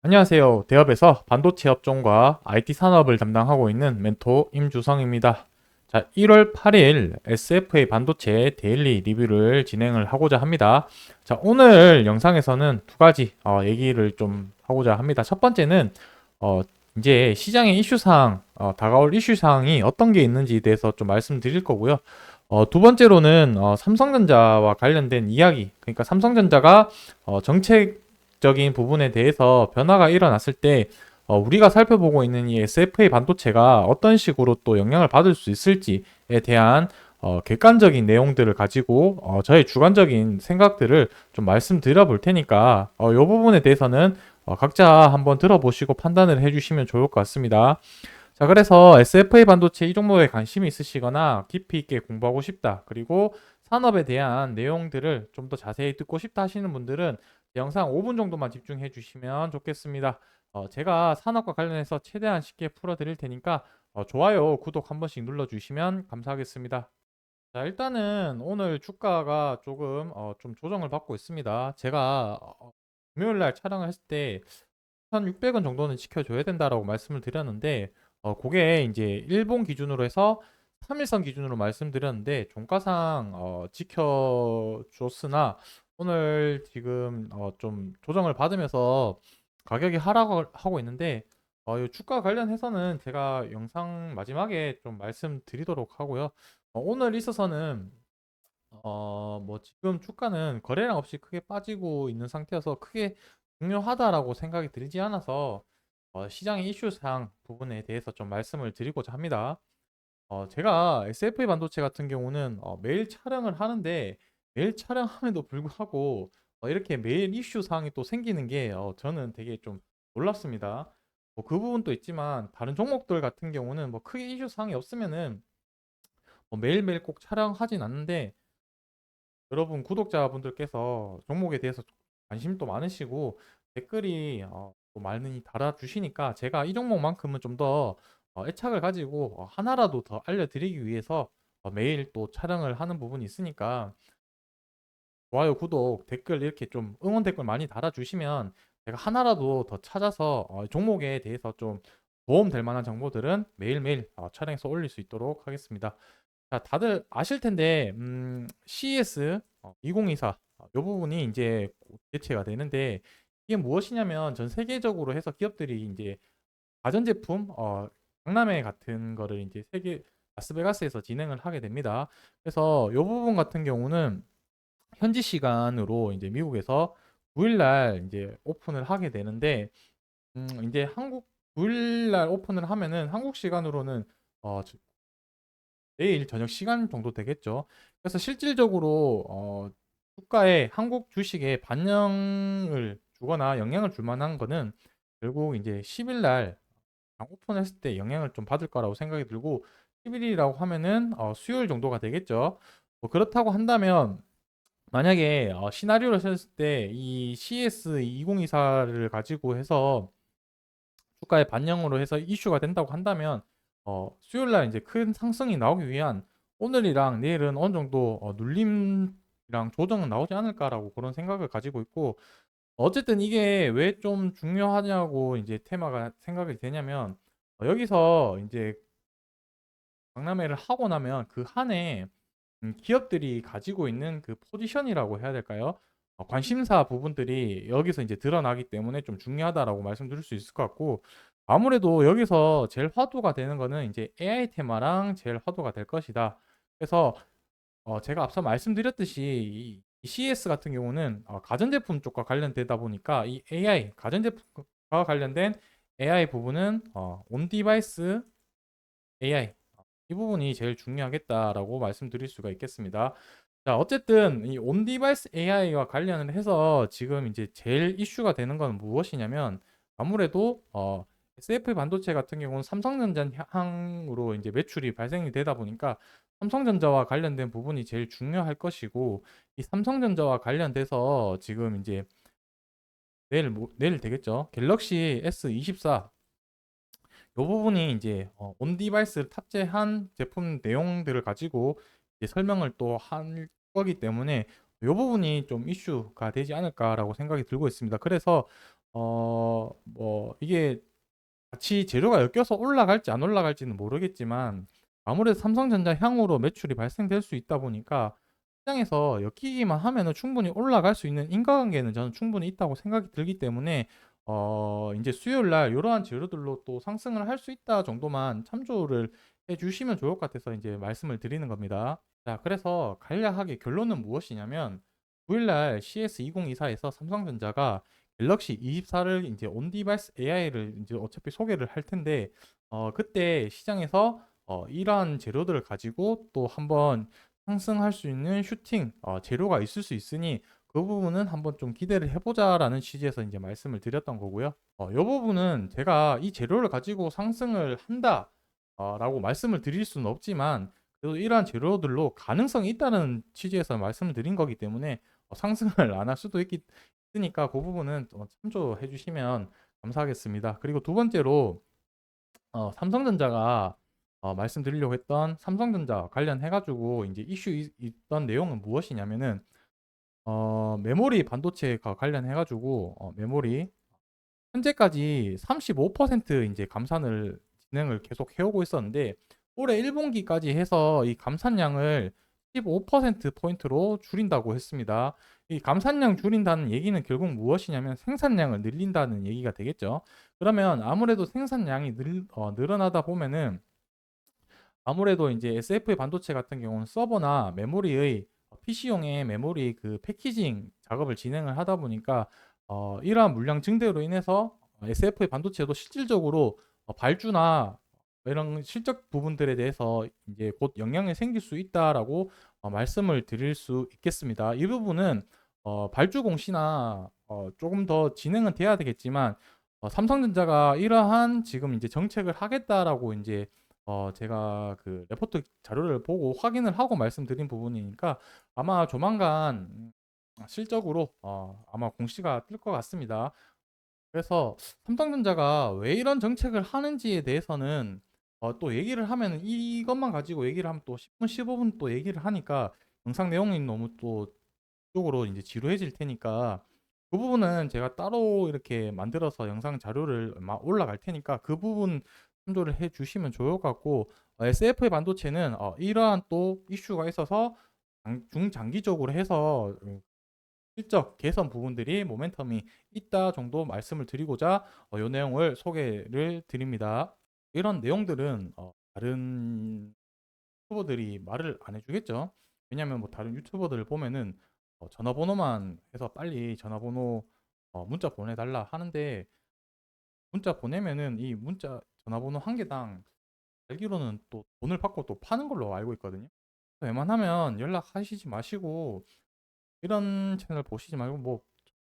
안녕하세요. 대업에서 반도체 업종과 IT 산업을 담당하고 있는 멘토 임주성입니다. 자, 1월 8일 SFA 반도체 데일리 리뷰를 진행을 하고자 합니다. 자, 오늘 영상에서는 두 가지 얘기를 좀 하고자 합니다. 첫 번째는 어, 이제 시장의 이슈사항, 다가올 이슈사항이 어떤 게 있는지에 대해서 좀 말씀드릴 거고요. 두 번째로는 삼성전자와 관련된 이야기, 그러니까 삼성전자가 정책적인 부분에 대해서 변화가 일어났을 때 우리가 살펴보고 있는 이 SFA 반도체가 어떤 식으로 또 영향을 받을 수 있을지에 대한 객관적인 내용들을 가지고 저의 주관적인 생각들을 좀 말씀드려 볼 테니까 이 부분에 대해서는 각자 한번 들어보시고 판단을 해주시면 좋을 것 같습니다. 자, 그래서 SFA 반도체 이 종목에 관심이 있으시거나 깊이 있게 공부하고 싶다. 그리고 산업에 대한 내용들을 좀 더 자세히 듣고 싶다 하시는 분들은 영상 5분 정도만 집중해 주시면 좋겠습니다. 제가 산업과 관련해서 최대한 쉽게 풀어드릴 테니까 좋아요, 구독 한 번씩 눌러주시면 감사하겠습니다. 자, 일단은 오늘 주가가 조금 좀 조정을 받고 있습니다. 제가 금요일 날 촬영을 했을 때 1,600원 정도는 지켜줘야 된다라고 말씀을 드렸는데, 그게 이제 일본 기준으로 해서 3일선 기준으로 말씀드렸는데, 종가상 지켜줬으나, 오늘 지금 좀 조정을 받으면서 가격이 하락을 하고 있는데, 이 주가 관련해서는 제가 영상 마지막에 좀 말씀드리도록 하고요. 오늘 있어서는 뭐 지금 주가는 거래량 없이 크게 빠지고 있는 상태여서 크게 중요하다라고 생각이 들지 않아서 시장의 이슈상 부분에 대해서 좀 말씀을 드리고자 합니다. 제가 SFA 반도체 같은 경우는 매일 촬영을 하는데 매일 촬영함에도 불구하고 이렇게 매일 이슈 사항이 또 생기는 게 저는 되게 좀 놀랍습니다. 그 부분도 있지만 다른 종목들 같은 경우는 뭐 크게 이슈 사항이 없으면은 뭐 매일매일 꼭 촬영하진 않는데 여러분 구독자분들께서 종목에 대해서 관심도 많으시고 댓글이 또 많이 달아주시니까 제가 이 종목만큼은 좀 더 애착을 가지고 하나라도 더 알려드리기 위해서 매일 또 촬영을 하는 부분이 있으니까 좋아요, 구독, 댓글 이렇게 좀 응원 댓글 많이 달아주시면 제가 하나라도 더 찾아서 종목에 대해서 좀 도움될 만한 정보들은 매일매일 촬영해서 올릴 수 있도록 하겠습니다. 자, 다들 아실 텐데, CES 2024, 이 부분이 이제 곧 개최가 되는데, 이게 무엇이냐면 전 세계적으로 해서 기업들이 이제 가전제품, 박람회 같은 거를 이제 세계 라스베가스에서 진행을 하게 됩니다. 그래서 이 부분 같은 경우는 현지 시간으로 이제 미국에서 9일 날 이제 오픈을 하게 되는데, 이제 한국 9일 날 오픈을 하면은 한국 시간으로는 내일 저녁 시간 정도 되겠죠. 그래서 실질적으로 주가에 한국 주식에 반영을 주거나 영향을 줄 만한 거는 결국 이제 10일 날 오픈했을 때 영향을 좀 받을 거라고 생각이 들고 10일이라고 하면은 수요일 정도가 되겠죠. 뭐 그렇다고 한다면 만약에 시나리오를 썼을 때 이 CS 2024를 가지고 해서 주가의 반영으로 해서 이슈가 된다고 한다면 수요일 날 이제 큰 상승이 나오기 위한 오늘이랑 내일은 어느 정도 눌림이랑 조정은 나오지 않을까라고 그런 생각을 가지고 있고 어쨌든 이게 왜 좀 중요하냐고 이제 테마가 생각이 되냐면 여기서 이제 박람회를 하고 나면 그 한 해 기업들이 가지고 있는 그 포지션이라고 해야 될까요? 관심사 부분들이 여기서 이제 드러나기 때문에 좀 중요하다라고 말씀드릴 수 있을 것 같고 아무래도 여기서 제일 화두가 되는 거는 이제 AI 테마랑 제일 화두가 될 것이다. 그래서 제가 앞서 말씀드렸듯이 이 CS 같은 경우는 가전제품 쪽과 관련되다 보니까 이 AI 가전제품과 관련된 AI 부분은 온디바이스 AI 이 부분이 제일 중요하겠다라고 말씀드릴 수가 있겠습니다. 자, 어쨌든 이 온디바이스 AI와 관련을 해서 지금 이제 제일 이슈가 되는 건 무엇이냐면 아무래도 SF 반도체 같은 경우는 삼성전자 향으로 이제 매출이 발생이 되다 보니까 삼성전자와 관련된 부분이 제일 중요할 것이고 이 삼성전자와 관련돼서 지금 이제 내일 되겠죠. 갤럭시 S24 이 부분이 이제 온 디바이스를 탑재한 제품 내용들을 가지고 이제 설명을 또 할 거기 때문에 이 부분이 좀 이슈가 되지 않을까라고 생각이 들고 있습니다. 그래서 뭐 이게 같이 재료가 엮여서 올라갈지 안 올라갈지는 모르겠지만 아무래도 삼성전자 향후로 매출이 발생될 수 있다 보니까 시장에서 엮이기만 하면은 충분히 올라갈 수 있는 인과관계는 저는 충분히 있다고 생각이 들기 때문에 인제 수요일 날 요러한 재료들로 또 상승을 할 수 있다 정도만 참조를 해 주시면 좋을 것 같아서 인제 말씀을 드리는 겁니다. 자, 그래서 간략하게 결론은 무엇이냐면 9일 날 CS2024에서 삼성전자가 갤럭시 24를 인제 온 디바이스 AI를 인제 어차피 소개를 할 텐데 그때 시장에서 이러한 재료들을 가지고 또 한번 상승할 수 있는 슈팅 재료가 있을 수 있으니 그 부분은 한번 좀 기대를 해 보자라는 취지에서 인제 말씀을 드렸던 거고요. 요 부분은 제가 "이 재료를 가지고 상승을 한다." 라고 말씀을 드릴 수는 없지만 그래도 이러한 재료들로 가능성이 있다는 취지에서 말씀을 드린 거기 때문에 상승을 안 할 수도 있으니까 그 부분은 참조해 주시면 감사하겠습니다. 그리고 두 번째로 삼성전자가 말씀드리려고 했던 삼성전자 관련해 가지고 인제 이슈 있던 내용은 무엇이냐면은 메모리 반도체가 관련해 가지고 메모리 현재까지 35% 인제 감산을 진행을 계속 해 오고 있었는데 올해 1 분기까지 해서 이 감산량을 15% 포인트로 줄인다고 했습니다. 이 감산량 줄인다는 얘기는 결국 무엇이냐면 생산량을 늘린다는 얘기가 되겠죠. 그러면 아무래도 생산량이 늘어나다 보면은 아무래도 인제 SFA 반도체 같은 경우는 서버나 메모리의 PC용의 메모리 그 패키징 작업을 진행을 하다 보니까 이러한 물량 증대로 인해서 SFA 반도체도 실질적으로 발주나 이런 실적 부분들에 대해서 인제 곧 영향이 생길 수 있다라고 말씀을 드릴 수 있겠습니다. 이 부분은 발주 공시나 쪼금 더 진행은 돼야 되겠지만 삼성전자가 이러한 지금 인제 정책을 하겠다라고 인제 제가 그 레포트 자료를 보고 확인을 하고 말씀드린 부분이니까 아마 조만간 실적으로 아마 공시가 뜰 것 같습니다. 그래서 삼성전자가 왜 이런 정책을 하는지에 대해서는 또 얘기를 하면은 이것만 가지고 얘기를 하면 또 10분, 15분 또 얘기를 하니까 영상 내용이 너무 또 쪽으로 이제 지루해질 테니까 그 부분은 제가 따로 이렇게 만들어서 영상 자료를 막 올라갈 테니까 그 부분 참조를 해 주시면 좋을 것 같고 SFA 반도체는 이러한 또 이슈가 있어서 중장기적으로 해서 실적 개선 부분들이 모멘텀이 있다 정도 말씀을 드리고자 요 내용을 소개를 드립니다. 이런 내용들은 다른 유튜버들이 말을 안 해주겠죠. 왜냐하면 뭐 다른 유튜버들 보면은 전화번호만 해서 빨리 전화번호 문자 보내달라 하는데 문자 보내면은 이 문자 전화번호 한 개당 알기로는 또 돈을 받고 또 파는 걸로 알고 있거든요. 웬만하면 연락하시지 마시고 이런 채널 보시지 말고 뭐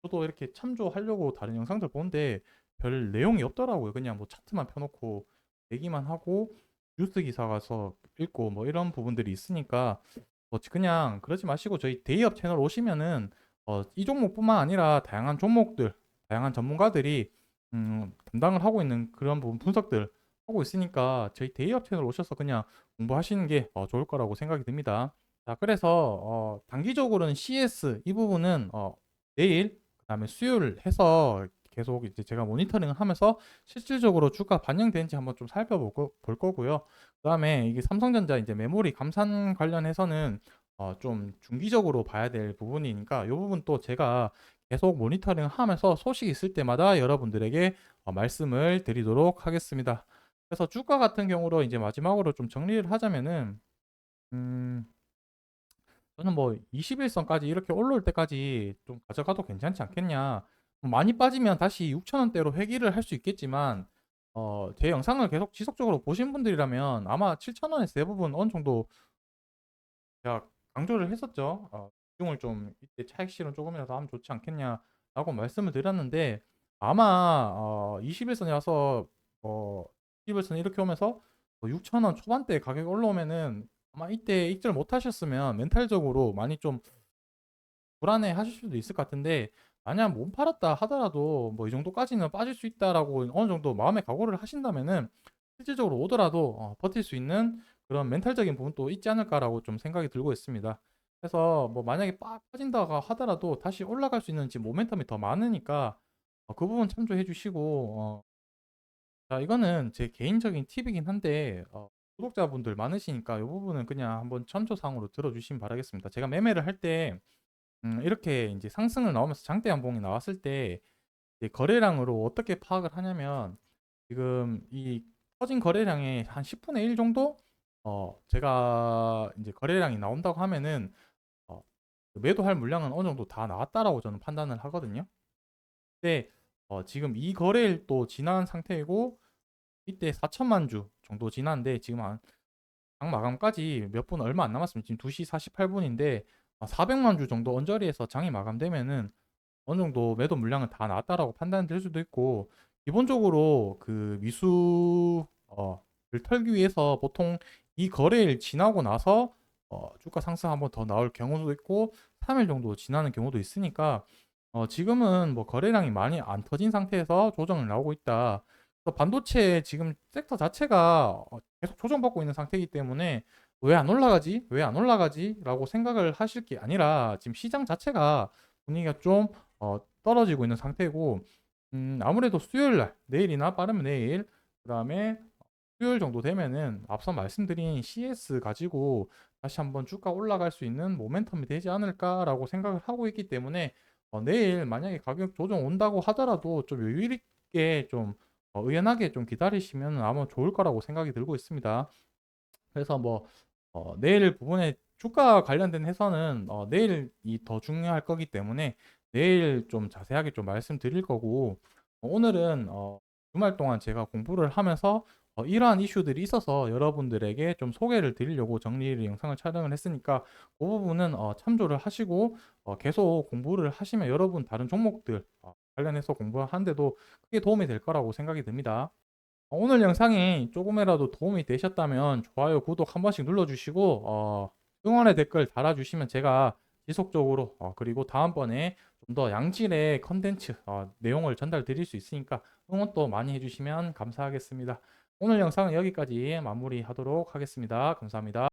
저도 이렇게 참조하려고 다른 영상들 보는데 별 내용이 없더라고요. 그냥 뭐 차트만 펴놓고 얘기만 하고 뉴스 기사 가서 읽고 뭐 이런 부분들이 있으니까 그냥 그러지 마시고 저희 데이업 채널 오시면은 이 종목뿐만 아니라 다양한 종목들, 다양한 전문가들이 담당을 하고 있는 그런 부분 분석들 하고 있으니까 저희 데이업 채널 오셔서 그냥 공부하시는 게 좋을 거라고 생각이 듭니다. 자, 그래서 단기적으로는 CS 이 부분은 내일 그다음에 수요일 해서 계속 이제 제가 모니터링을 하면서 실질적으로 주가 반영되는지 한번 좀 볼 거고요. 그다음에 이게 삼성전자 이제 메모리 감산 관련해서는 좀 중기적으로 봐야 될 부분이니까 이 부분 또 제가 계속 모니터링을 하면서 소식이 있을 때마다 여러분들에게 말씀을 드리도록 하겠습니다. 그래서 주가 같은 경우로 이제 마지막으로 좀 정리를 하자면은 음 저는 뭐 21선까지 이렇게 올라올 때까지 좀 가져가도 괜찮지 않겠냐. 뭐 많이 빠지면 다시 6,000원대로 회귀를 할 수 있겠지만 제 영상을 계속 지속적으로 보신 분들이라면 아마 7,000원에서 대부분 어느 정도 제가 강조를 했었죠. 비중을 좀 이때 차익 실현 조금이라도 하면 좋지 않겠냐라고 말씀을 드렸는데 아마 21선에 와서 21선 이렇게 오면서 6,000원 초반대 가격이 올라오면은 아마 이때 익절 못 하셨으면 멘탈적으로 많이 좀 불안해하실 수도 있을 것 같은데 만약 못 팔았다 하더라도 뭐 '이 정도까지는 빠질 수 있다.'라고 어느 정도 마음의 각오를 하신다면은 실질적으로 오더라도 버틸 수 있는 그런 멘탈적인 부분도 있지 않을까라고 좀 생각이 들고 있습니다. 그래서 뭐 만약에 빠진다고 하더라도 다시 올라갈 수 있는 지금 모멘텀이 더 많으니까 그 부분 참조해 주시고 자, 이거는 제 개인적인 팁이긴 한데 구독자분들 많으시니까 이 부분은 그냥 한번 참조사항으로 들어주시면 바라겠습니다. 제가 매매를 할 때 이렇게 이제 상승을 나오면서 장대 양봉이 나왔을 때 이제 거래량으로 어떻게 파악을 하냐면 지금 이 터진 거래량의 한 10분의 1 정도 제가 이제 거래량이 나온다고 하면은 어, 그 매도할 물량은 어느 정도 다 나왔다라고 저는 판단을 하거든요. 근데 지금 이 거래일 또 지난 상태이고 이때 4천만 주 정도 지났는데 지금 장 마감까지 몇 분 얼마 안 남았습니다. 지금 2시 48분인데 400만 주 정도 언저리에서 장이 마감되면은 어느 정도 매도 물량은 다 나왔다라고 판단될 수도 있고 기본적으로 그 를 털기 위해서 보통 이 거래일 지나고 나서 주가 상승 한번 더 나올 경우도 있고 3일 정도 지나는 경우도 있으니까 지금은 뭐 거래량이 많이 안 터진 상태에서 조정을 나오고 있다. 그래서 반도체 지금 섹터 자체가 계속 조정받고 있는 상태이기 때문에 왜 안 올라가지? 왜 안 올라가지? 라고 생각을 하실 게 아니라 지금 시장 자체가 분위기가 좀 떨어지고 있는 상태고 아무래도 수요일 날 내일이나 빠르면 내일 그다음에 수요일 정도 되면은 앞서 말씀드린 CS 가지고 다시 한번 주가 올라갈 수 있는 모멘텀이 되지 않을까라고 생각을 하고 있기 때문에 내일 만약에 가격 조정 온다고 하더라도 좀 여유 있게 좀 의연하게 좀 기다리시면 아마 좋을 거라고 생각이 들고 있습니다. 그래서 뭐 내일 부분에 주가 관련된 해서는 내일이 더 중요할 거기 때문에 내일 좀 자세하게 좀 말씀드릴 거고 오늘은 주말 동안 제가 공부를 하면서 이러한 이슈들이 있어서 여러분들에게 좀 소개를 드리려고 정리를 영상을 촬영을 했으니까 그 부분은 참조를 하시고 계속 공부를 하시면 여러분 다른 종목들 관련해서 공부하는데도 크게 도움이 될 거라고 생각이 듭니다. 오늘 영상이 조금이라도 도움이 되셨다면 좋아요, 구독 한 번씩 눌러주시고 응원의 댓글 달아주시면 제가 지속적으로 그리고 다음번에 좀 더 양질의 컨텐츠 내용을 전달 드릴 수 있으니까 응원 또 많이 해주시면 감사하겠습니다. 오늘 영상은 여기까지 마무리하도록 하겠습니다. 감사합니다.